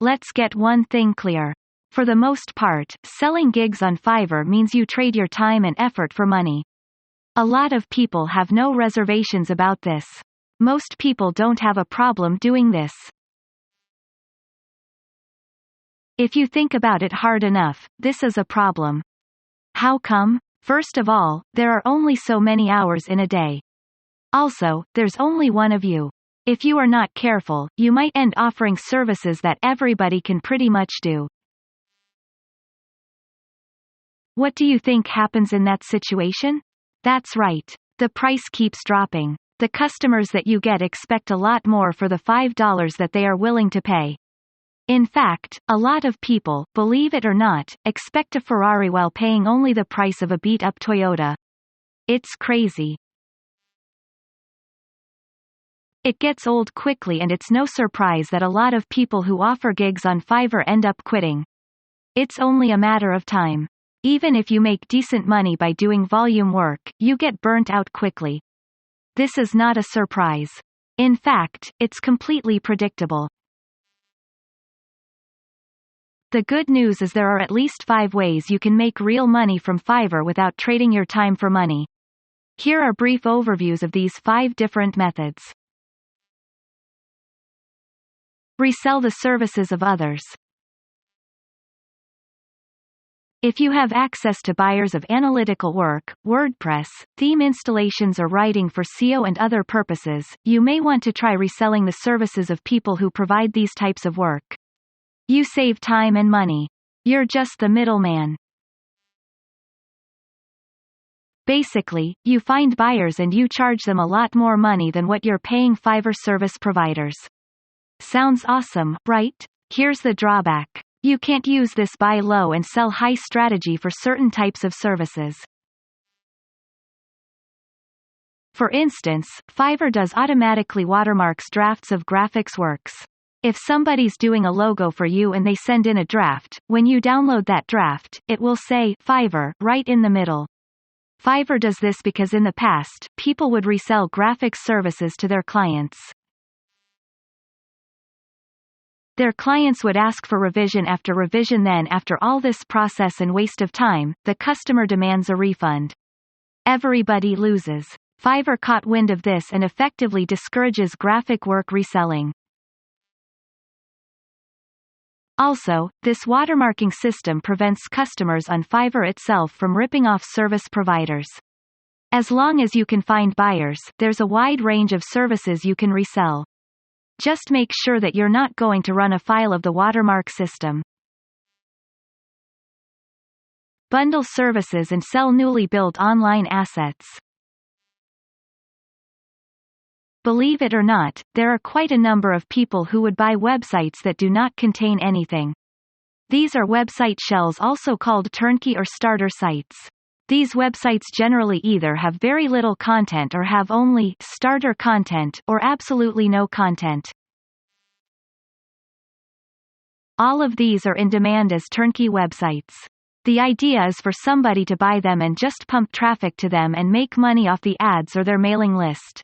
Let's get one thing clear. For the most part, selling gigs on Fiverr means you trade your time and effort for money. A lot of people have no reservations about this. Most people don't have a problem doing this. If you think about it hard enough, this is a problem. How come? First of all, there are only so many hours in a day. Also, there's only one of you. If you are not careful, you might end offering services that everybody can pretty much do. What do you think happens in that situation? That's right. The price keeps dropping. The customers that you get expect a lot more for the $5 that they are willing to pay. In fact, a lot of people, believe it or not, expect a Ferrari while paying only the price of a beat-up Toyota. It's crazy. It gets old quickly, and it's no surprise that a lot of people who offer gigs on Fiverr end up quitting. It's only a matter of time. Even if you make decent money by doing volume work, you get burnt out quickly. This is not a surprise. In fact, it's completely predictable. The good news is there are at least 5 ways you can make real money from Fiverr without trading your time for money. Here are brief overviews of these 5 different methods. Resell the services of others. If you have access to buyers of analytical work, WordPress, theme installations, or writing for SEO and other purposes, you may want to try reselling the services of people who provide these types of work. You save time and money. You're just the middleman. Basically, you find buyers and you charge them a lot more money than what you're paying Fiverr service providers. Sounds awesome, right? Here's the drawback. You can't use this buy low and sell high strategy for certain types of services. For instance, Fiverr does automatically watermarks drafts of graphics works. If somebody's doing a logo for you and they send in a draft, when you download that draft, it will say Fiverr right in the middle. Fiverr does this because in the past, people would resell graphics services to their clients. Their clients would ask for revision after revision, then after all this process and waste of time, the customer demands a refund. Everybody loses. Fiverr caught wind of this and effectively discourages graphic work reselling. Also, this watermarking system prevents customers on Fiverr itself from ripping off service providers. As long as you can find buyers, there's a wide range of services you can resell. Just make sure that you're not going to run afoul of the watermark system. Bundle services and sell newly built online assets. Believe it or not, there are quite a number of people who would buy websites that do not contain anything. These are website shells, also called turnkey or starter sites. These websites generally either have very little content or have only starter content or absolutely no content. All of these are in demand as turnkey websites. The idea is for somebody to buy them and just pump traffic to them and make money off the ads or their mailing list.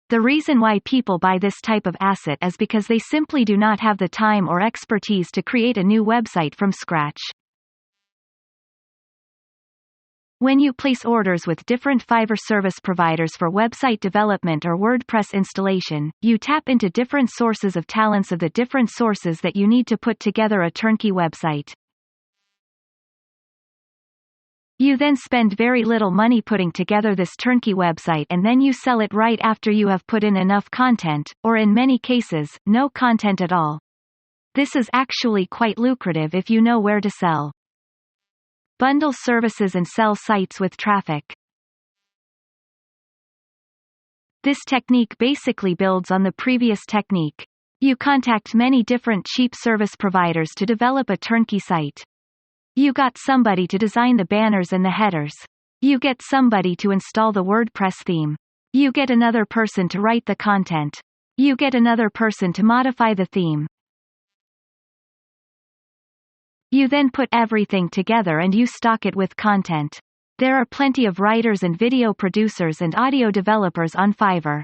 The reason why people buy this type of asset is because they simply do not have the time or expertise to create a new website from scratch. When you place orders with different Fiverr service providers for website development or WordPress installation, you tap into different sources of talents of the different sources that you need to put together a turnkey website. You then spend very little money putting together this turnkey website, and then you sell it right after you have put in enough content, or in many cases, no content at all. This is actually quite lucrative if you know where to sell. Bundle services and sell sites with traffic. This technique basically builds on the previous technique. You contact many different cheap service providers to develop a turnkey site. You got somebody to design the banners and the headers. You get somebody to install the WordPress theme. You get another person to write the content. You get another person to modify the theme. You then put everything together and you stock it with content. There are plenty of writers and video producers and audio developers on Fiverr.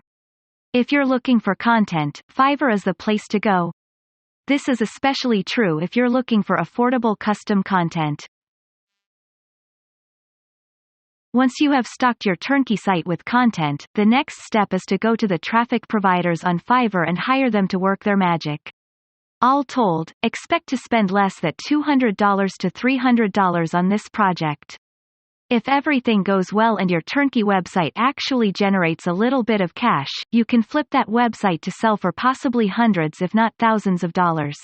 If you're looking for content, Fiverr is the place to go. This is especially true if you're looking for affordable custom content. Once you have stocked your turnkey site with content, the next step is to go to the traffic providers on Fiverr and hire them to work their magic. All told, expect to spend less than $200 to $300 on this project. If everything goes well and your turnkey website actually generates a little bit of cash, you can flip that website to sell for possibly hundreds if not thousands of dollars.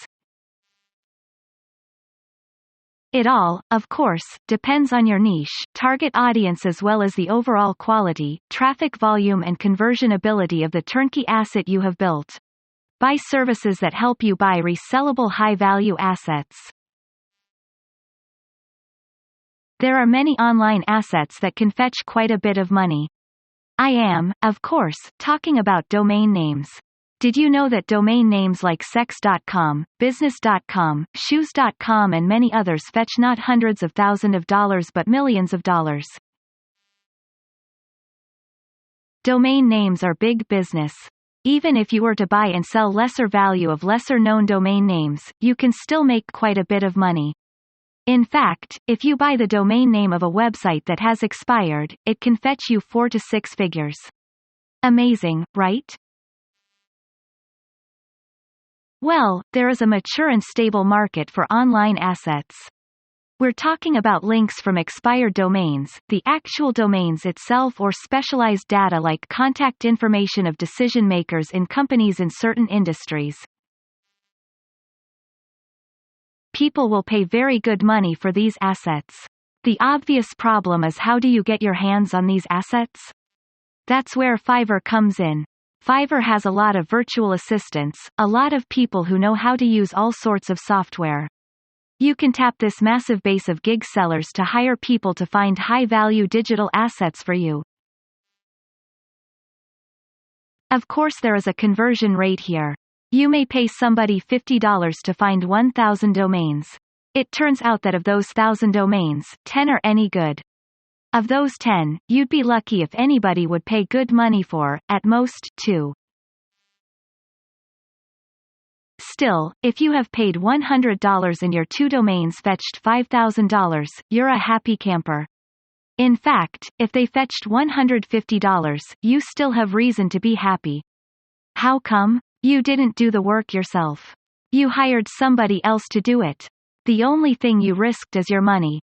It all, of course, depends on your niche, target audience as well as the overall quality, traffic volume and conversion ability of the turnkey asset you have built. Buy services that help you buy resellable high-value assets. There are many online assets that can fetch quite a bit of money. I am, of course, talking about domain names. Did you know that domain names like sex.com, business.com, shoes.com and many others fetch not hundreds of thousands of dollars but millions of dollars? Domain names are big business. Even if you were to buy and sell lesser value of lesser-known domain names, you can still make quite a bit of money. In fact, if you buy the domain name of a website that has expired, it can fetch you 4 to 6 figures. Amazing, right? Well, there is a mature and stable market for online assets. We're talking about links from expired domains, the actual domains itself or specialized data like contact information of decision makers in companies in certain industries. People will pay very good money for these assets. The obvious problem is how do you get your hands on these assets? That's where Fiverr comes in. Fiverr has a lot of virtual assistants, a lot of people who know how to use all sorts of software. You can tap this massive base of gig sellers to hire people to find high-value digital assets for you. Of course there is a conversion rate here. You may pay somebody $50 to find 1,000 domains. It turns out that of those 1,000 domains, 10 are any good. Of those 10, you'd be lucky if anybody would pay good money for, at most, 2. Still, if you have paid $100 and your 2 domains fetched $5,000, you're a happy camper. In fact, if they fetched $150, you still have reason to be happy. How come? You didn't do the work yourself. You hired somebody else to do it. The only thing you risked is your money.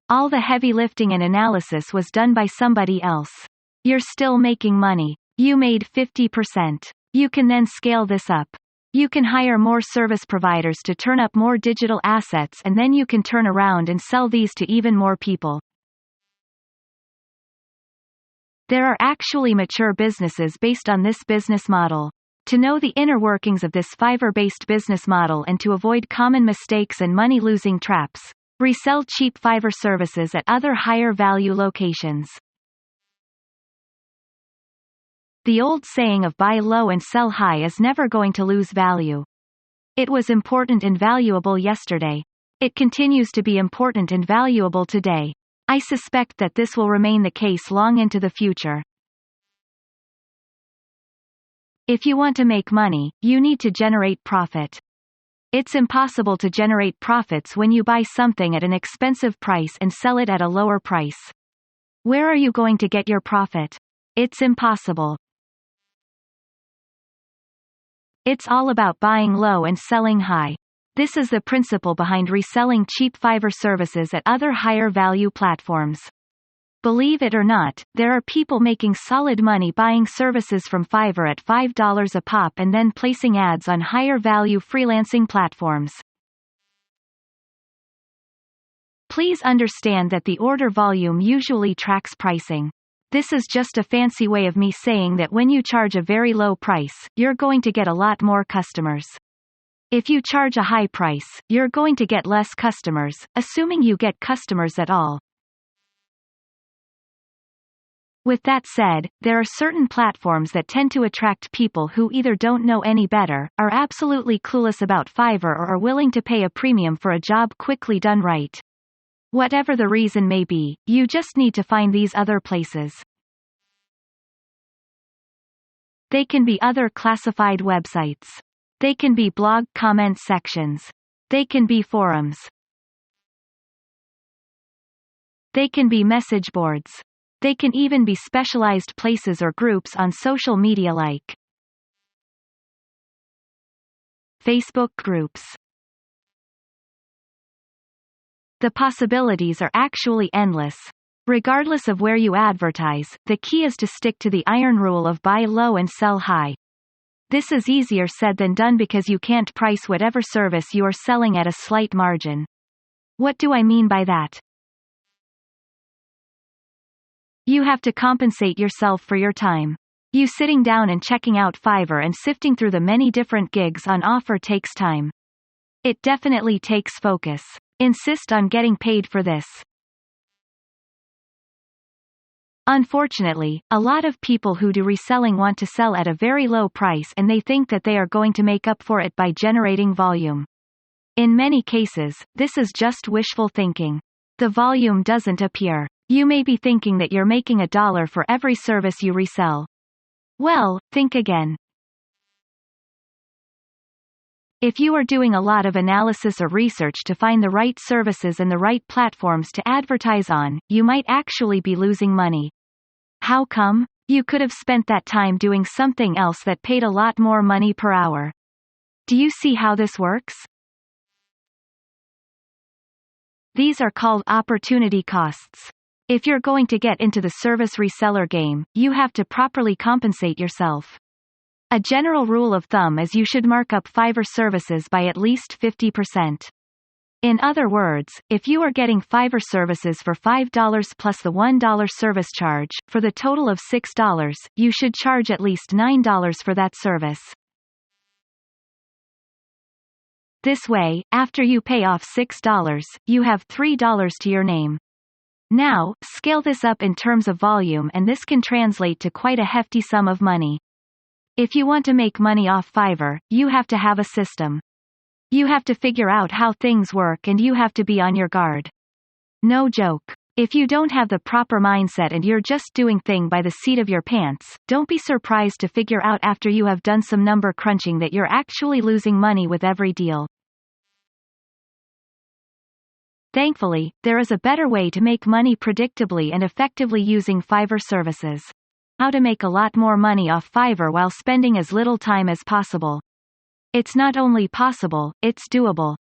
All the heavy lifting and analysis was done by somebody else. You're still making money. You made 50%. You can then scale this up. You can hire more service providers to turn up more digital assets and then you can turn around and sell these to even more people. There are actually mature businesses based on this business model. To know the inner workings of this Fiverr-based business model and to avoid common mistakes and money-losing traps, resell cheap Fiverr services at other higher-value locations. The old saying of buy low and sell high is never going to lose value. It was important and valuable yesterday. It continues to be important and valuable today. I suspect that this will remain the case long into the future. If you want to make money, you need to generate profit. It's impossible to generate profits when you buy something at an expensive price and sell it at a lower price. Where are you going to get your profit? It's impossible. It's all about buying low and selling high. This is the principle behind reselling cheap Fiverr services at other higher value platforms. Believe it or not, there are people making solid money buying services from Fiverr at $5 a pop and then placing ads on higher value freelancing platforms. Please understand that the order volume usually tracks pricing. This is just a fancy way of me saying that when you charge a very low price, you're going to get a lot more customers. If you charge a high price, you're going to get less customers, assuming you get customers at all. With that said, there are certain platforms that tend to attract people who either don't know any better, are absolutely clueless about Fiverr or are willing to pay a premium for a job quickly done right. Whatever the reason may be, you just need to find these other places. They can be other classified websites. They can be blog comment sections. They can be forums. They can be message boards. They can even be specialized places or groups on social media like Facebook groups. The possibilities are actually endless. Regardless of where you advertise, the key is to stick to the iron rule of buy low and sell high. This is easier said than done because you can't price whatever service you are selling at a slight margin. What do I mean by that? You have to compensate yourself for your time. You sitting down and checking out Fiverr and sifting through the many different gigs on offer takes time. It definitely takes focus. Insist on getting paid for this. Unfortunately, a lot of people who do reselling want to sell at a very low price and they think that they are going to make up for it by generating volume. In many cases, this is just wishful thinking. The volume doesn't appear. You may be thinking that you're making $1 for every service you resell. Well, think again. If you are doing a lot of analysis or research to find the right services and the right platforms to advertise on, you might actually be losing money. How come? You could have spent that time doing something else that paid a lot more money per hour. Do you see how this works? These are called opportunity costs. If you're going to get into the service reseller game, you have to properly compensate yourself. A general rule of thumb is you should mark up Fiverr services by at least 50%. In other words, if you are getting Fiverr services for $5 plus the $1 service charge, for the total of $6, you should charge at least $9 for that service. This way, after you pay off $6, you have $3 to your name. Now, scale this up in terms of volume and this can translate to quite a hefty sum of money. If you want to make money off Fiverr, you have to have a system. You have to figure out how things work and you have to be on your guard. No joke. If you don't have the proper mindset and you're just doing things by the seat of your pants, don't be surprised to figure out after you have done some number crunching that you're actually losing money with every deal. Thankfully, there is a better way to make money predictably and effectively using Fiverr services. How to make a lot more money off Fiverr while spending as little time as possible. It's not only possible, it's doable.